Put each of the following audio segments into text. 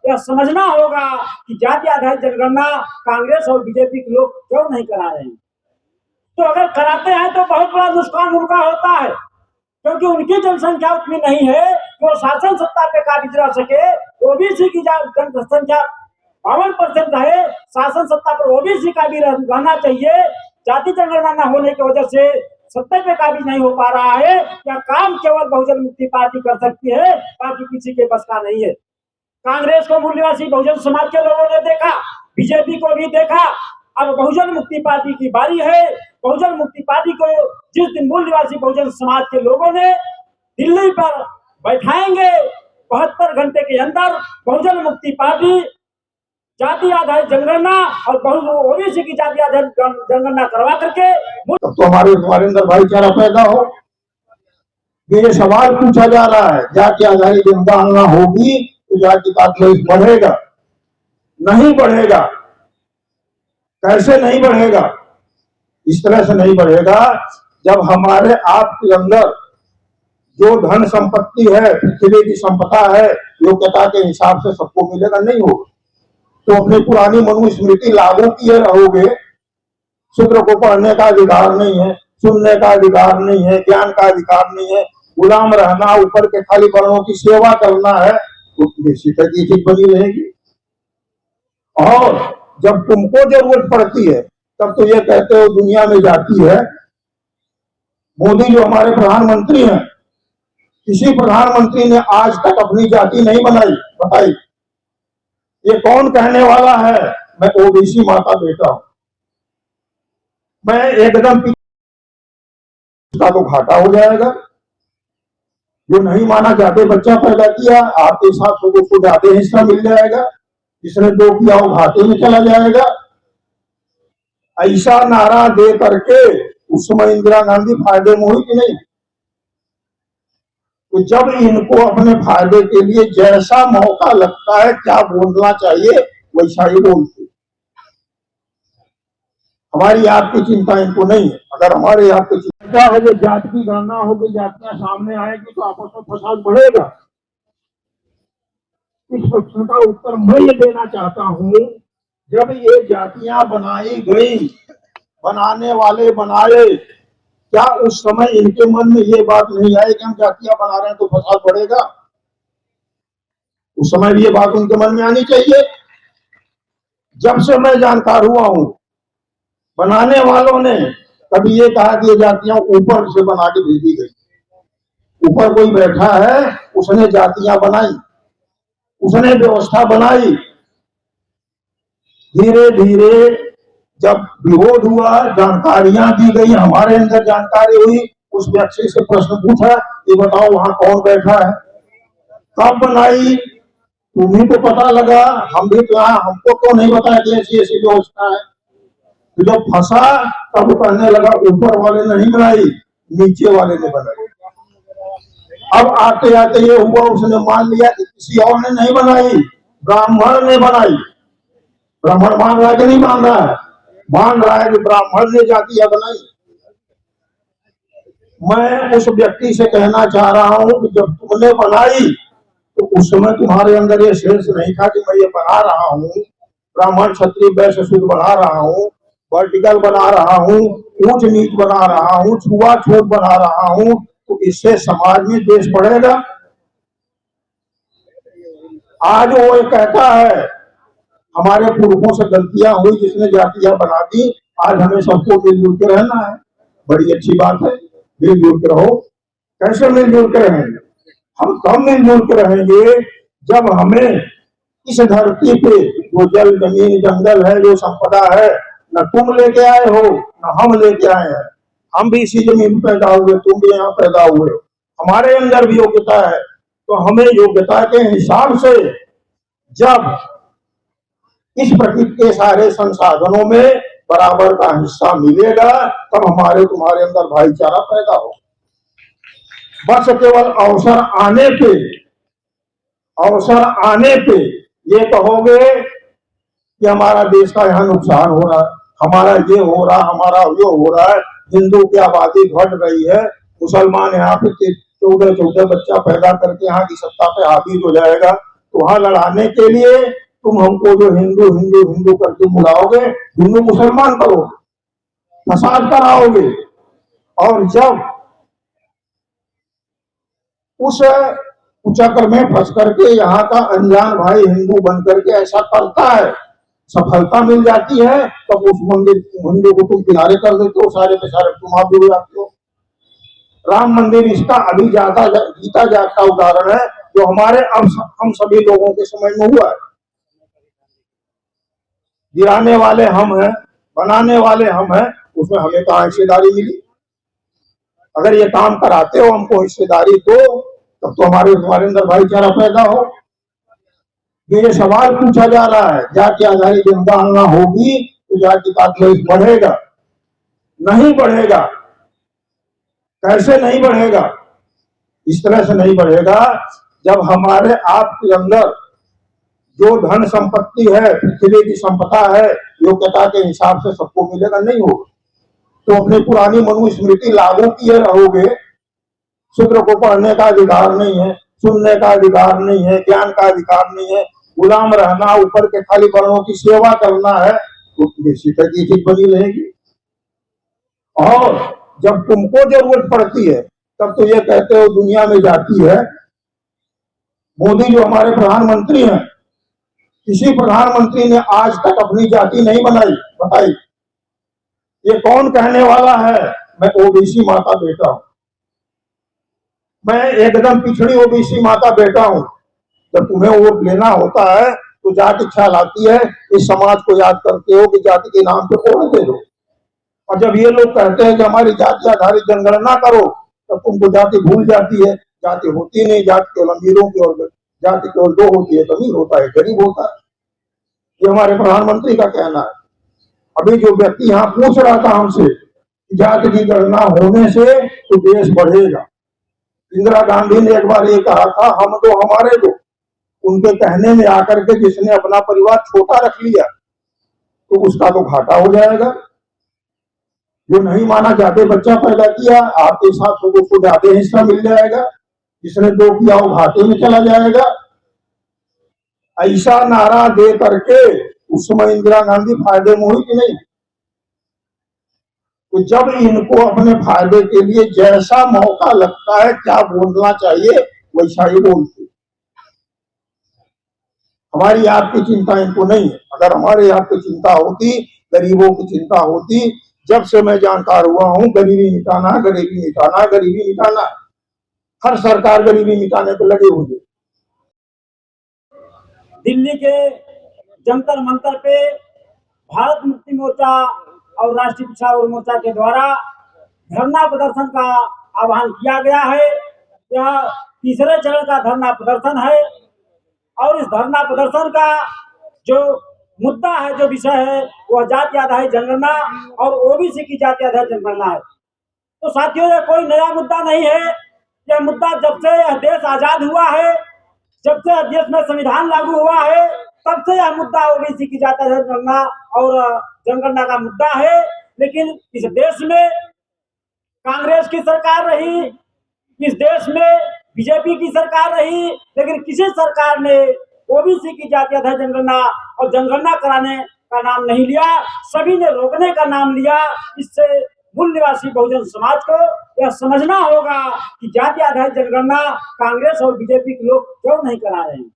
यह समझना होगा कि जाति आधारित जनगणना कांग्रेस और बीजेपी के लोग क्यों नहीं करा रहे हैं। तो अगर कराते हैं तो बहुत बड़ा नुकसान उनका होता है, क्योंकि उनकी जनसंख्या उतनी नहीं है कि वो शासन सत्ता पे काबिज रह सके। ओबीसी की जनसंख्या 52% है, शासन सत्ता पर ओबीसी का भी रहना चाहिए। जाति जनगणना न होने की वजह से सत्ता पे काबिज नहीं हो पा रहा है। या काम केवल बहुजन मुक्ति पार्टी कर सकती है, बाकी किसी के बस का नहीं है। कांग्रेस को मूल निवासी बहुजन समाज के लोगों ने देखा, बीजेपी को भी देखा, अब बहुजन मुक्ति पार्टी की बारी है। बहुजन मुक्ति पार्टी को जिस दिन मूल निवासी बहुजन समाज के लोगों ने दिल्ली पर बैठाएंगे, 72 घंटे के अंदर बहुजन मुक्ति पार्टी जाति आधारित जनगणना और ओबीसी की जाति आधारित जनगणना करवा करके तो हमारे अंदर भाईचारा पैदा हो। ये सवाल पूछा जा रहा है, जाति आधारित जनगणना होगी तो जाति का क्लेश बढ़ेगा? नहीं बढ़ेगा। कैसे नहीं बढ़ेगा? इस तरह से नहीं बढ़ेगा जब हमारे आपके अंदर जो धन संपत्ति है, पृथ्वी की संपदा है, योग्यता के हिसाब से सबको मिलेगा, नहीं होगा। तो अपनी पुरानी मनुस्मृति लागू किए रहोगे। शूद्र को पढ़ने का अधिकार नहीं है, सुनने का अधिकार नहीं है, ज्ञान का अधिकार नहीं है, गुलाम रहना, ऊपर के खाली वर्णों की सेवा करना है, तो चीज बनी रहेगी। और जब तुमको जरूरत पड़ती है तब तो ये कहते हो दुनिया में जाति है। मोदी जो हमारे प्रधानमंत्री हैं, किसी प्रधानमंत्री ने आज तक अपनी जाति नहीं बताई। ये कौन कहने वाला है मैं ओबीसी माँ का बेटा हूं? मैं एकदम उसका तो घाटा हो जाएगा। जो नहीं माना जाते बच्चा पैदा किया, आपके साथ तो उसको ज्यादा हिस्सा मिल जाएगा, जिसने दो किया वो घाटे में चला जाएगा। ऐसा नारा दे करके उस समय इंदिरा गांधी फायदे में हुई कि नहीं? तो जब इनको अपने फायदे के लिए जैसा मौका लगता है क्या बोलना चाहिए वैसा ही बोलते। हमारी आपकी चिंता इनको नहीं है। अगर हमारे आपकी चिंता है जो जाति की गणना होगी, जातियां सामने आएगी तो आपस में फसाद बढ़ेगा। इस प्रश्न का उत्तर मैं ये देना चाहता हूँ, जब ये जातियां बनाई गई, बनाने वाले बनाए, क्या उस समय इनके मन में ये बात नहीं आई कि हम जातियां बना रहे हैं तो फसाद बढ़ेगा? उस समय भी ये बात उनके मन में आनी चाहिए। जब से मैं जानकार हुआ हूं, बनाने वालों ने कभी ये कहा कि ये जातियां ऊपर से बना के भेजी गई। ऊपर कोई बैठा है, उसने जातियां बनाई, उसने व्यवस्था बनाई। धीरे धीरे जब विरोध हुआ, जानकारियां दी गई, हमारे अंदर जानकारी हुई, उस व्यक्ति से प्रश्न पूछा, ये बताओ वहां कौन बैठा है, कब बनाई, तुम्ही को पता लगा, हम भी तो हमको तो नहीं बताया कि ऐसी ऐसी व्यवस्था है। तो जब फंसा तब कहने लगा ऊपर वाले ने नहीं बनाई, नीचे वाले ने बनाई। अब आते आते ये हुआ, उसने मान लिया कि किसी और ने नहीं बनाई, ब्राह्मण ने बनाई। ब्राह्मण मान रहा है कि नहीं मान रहा है? मान रहा है कि ब्राह्मण ने जातियां बनाई। मैं उस व्यक्ति से कहना चाह रहा हूं कि जब तुमने बनाई तो उस समय तुम्हारे अंदर ये सेंस नहीं था कि मैं ये बना रहा हूं, ब्राह्मण क्षत्रिय वैश्य शूद्र बना रहा हूं, वर्टिकल बना रहा हूं, ऊंच नीच बना रहा हूं, छुआछूत बना रहा हूं, तो इससे समाज में देश बढ़ेगा। आज वो ये कहता है हमारे पूर्वों से गलतियां हुई, जिसने जातियां बना दी, आज हमें सबको मिलजुल के रहना है। बड़ी अच्छी बात है, मिलजुल के रहो। कैसे मिलजुल के रहेंगे? हम तब मिलजुल के रहेंगे जब हमें इस धरती पे जो जल जमीन जंगल है, जो संपदा है, न तुम लेके आए हो न हम लेके आए हैं। हम भी इसी जमीन पैदा हुए, तुम भी यहाँ पैदा हुए, हमारे अंदर भी योग्यता है। तो हमें योग्यता के हिसाब से जब इस प्रकृति के सारे संसाधनों में बराबर का हिस्सा मिलेगा, तब हमारे तुम्हारे अंदर भाईचारा पैदा हो। बस केवल अवसर आने पे ये कहोगे कि हमारा देश का यहाँ नुकसान हो रहा है, हमारा ये हो रहा, हमारा ये हो रहा है, हिंदू की आबादी घट रही है, मुसलमान यहाँ पे 14 बच्चा पैदा करके यहाँ की सत्ता पे हावी हो जाएगा, तो वहां लड़ाने के लिए तुम हमको जो हिंदू हिंदू हिंदू करके बुलाओगे, हिंदू मुसलमान करोगे, फसाद कराओगे। और जब उस चक्र में फंस करके यहाँ का अनजान भाई हिंदू बन करके ऐसा करता है, सफलता मिल जाती है, तब उस मंदिर हिंदू को तुम किनारे कर देते हो, सारे के सारे तुम आप भी हो जाते हो। राम मंदिर इसका अभी ज्यादा जीता जागता उदाहरण है, जो हमारे अब हम सभी लोगों के समय में हुआ है। गिराने वाले हम हैं, बनाने वाले हम हैं, उसमें हमें कहाँ हिस्सेदारी मिली? अगर ये काम कराते हो हमको हिस्सेदारी दो, तब तो हमारे अंदर भाईचारा पैदा हो। ये सवाल पूछा जा रहा है, जाति आधारित जनगणना होगी तो जाति का क्लेश बढ़ेगा? नहीं बढ़ेगा। कैसे नहीं बढ़ेगा? इस तरह से नहीं बढ़ेगा, जब हमारे आपके अंदर जो धन संपत्ति है, पृथ्वी की संपदा है, योग्यता के हिसाब से सबको मिलेगा, नहीं होगा। तो अपनी पुरानी मनुस्मृति लागू किए रहोगे, शूद्र को पढ़ने का अधिकार नहीं है, सुनने का अधिकार नहीं है, ज्ञान का अधिकार नहीं है, गुलाम रहना, ऊपर के खाली वर्णों की सेवा करना है, तो निश्चित की चीज बनी रहेगी। और जब तुमको जरूरत पड़ती है तब तो ये कहते हो दुनिया में जाति है। मोदी जो हमारे प्रधानमंत्री हैं, किसी प्रधानमंत्री ने आज तक अपनी जाति नहीं बताई। ये कौन कहने वाला है मैं ओबीसी माता बेटा हूं, मैं एकदम पिछड़ी ओबीसी माता बेटा हूं। जब तुम्हें वोट लेना होता है तो जाति ख्याल आती है, इस समाज को याद करते हो कि जाति के नाम पे वोट दे दो। और जब ये लोग कहते हैं कि हमारी जाति आधारित जनगणना करो, तब तुमको जाति भूल जाती है। जाति होती नहीं, जाति केवल अमीरों की, और जाति केवल दो होती है, अमीर होता है, गरीब होता है। ये हमारे प्रधानमंत्री का कहना है। अभी जो व्यक्ति यहाँ पूछ रहा था हमसे जाति की गणना होने से तो देश बढ़ेगा, इंदिरा गांधी ने एक बार ये कहा था, हम दो हमारे दो। उनके कहने में आकर के जिसने अपना परिवार छोटा रख लिया तो उसका तो घाटा हो जाएगा। जो नहीं माना ज्यादा बच्चा पैदा किया, आपके साथ तो उसको ज्यादा हिस्सा मिल जाएगा, जिसने दो किया वो घाटे में चला जाएगा। ऐसा नारा दे करके उस समय इंदिरा गांधी फायदे में हुई कि नहीं? तो जब इनको अपने फायदे के लिए जैसा मौका लगता है क्या बोलना चाहिए वैसा ही बोलते। हमारी आपकी चिंता इनको नहीं है। अगर हमारे आपकी चिंता होती, गरीबों की चिंता होती, जब से मैं जानकार हुआ हूं गरीबी मिटाना, गरीबी मिटाना, गरीबी मिटाना, हर सरकार गरीबी मिटाने पर लगे हुए। दिल्ली के जंतर मंतर पे भारत मुक्ति मोर्चा और राष्ट्रीय पिछड़ा मोर्चा के द्वारा धरना प्रदर्शन का आह्वान किया गया है। यह तीसरे चरण का धरना प्रदर्शन है और इस धरना प्रदर्शन का जो मुद्दा है, जो विषय है, वह जाति आधारित जनगणना और ओबीसी की जाति आधारित जनगणना है। तो साथियों, यह कोई नया मुद्दा नहीं है। यह मुद्दा जब से यह देश आजाद हुआ है, जब से देश में संविधान लागू हुआ है, तब से यह मुद्दा ओबीसी की जाति आधारित जनगणना और जनगणना का मुद्दा है। लेकिन इस देश में कांग्रेस की सरकार रही, इस देश में बीजेपी की सरकार रही, लेकिन किसी सरकार ने ओबीसी की जाति आधारित जनगणना और जनगणना कराने का नाम नहीं लिया। सभी ने रोकने का नाम लिया। इससे मूल निवासी बहुजन समाज को यह समझना होगा कि जाति आधारित जनगणना कांग्रेस और बीजेपी के लोग क्यों नहीं करा रहे हैं।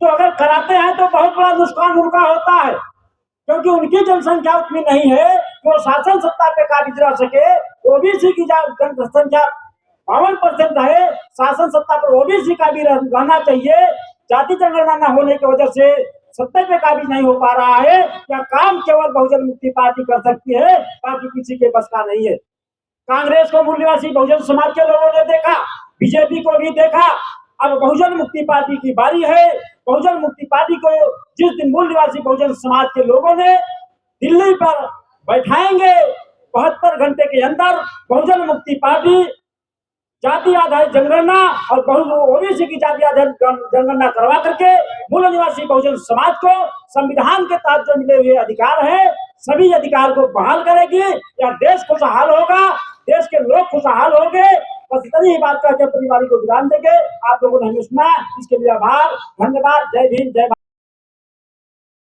तो अगर कराते हैं तो बहुत बड़ा नुकसान उनका होता है, क्योंकि उनकी जनसंख्या उतनी नहीं है कि वो शासन सत्ता पे काबिज रह सके। ओबीसी की जनसंख्या 52% है, शासन सत्ता पर ओबीसी का भी रहना चाहिए। जाति जनगणना न होने की वजह से सत्ता पे काबिज नहीं हो पा रहा है। यह काम केवल बहुजन मुक्ति पार्टी कर सकती है, बाकी किसी के बस का नहीं है। कांग्रेस को मूल निवासी बहुजन समाज के लोगों ने देखा, बीजेपी को भी देखा, अब बहुजन मुक्ति पार्टी की बारी है। बहुजन मुक्ति पार्टी को जिस दिन मूल निवासी बहुजन समाज के लोगों ने दिल्ली पर बैठाएंगे, 72 घंटे के अंदर बहुजन मुक्ति पार्टी जाति आधारित जनगणना और ओबीसी की जाति आधारित जनगणना करवा करके मूल निवासी बहुजन समाज को संविधान के तहत जो मिले हुए अधिकार है, सभी अधिकार को बहाल करेगी। या देश खुशहाल होगा, देश के लोग खुशहाल होंगे, बस इतनी ही बात करके अपनी वारी को विराम देंगे। आप लोगों ने हमें सुना, इसके लिए आभार, धन्यवाद। जय भीम, जय भारत।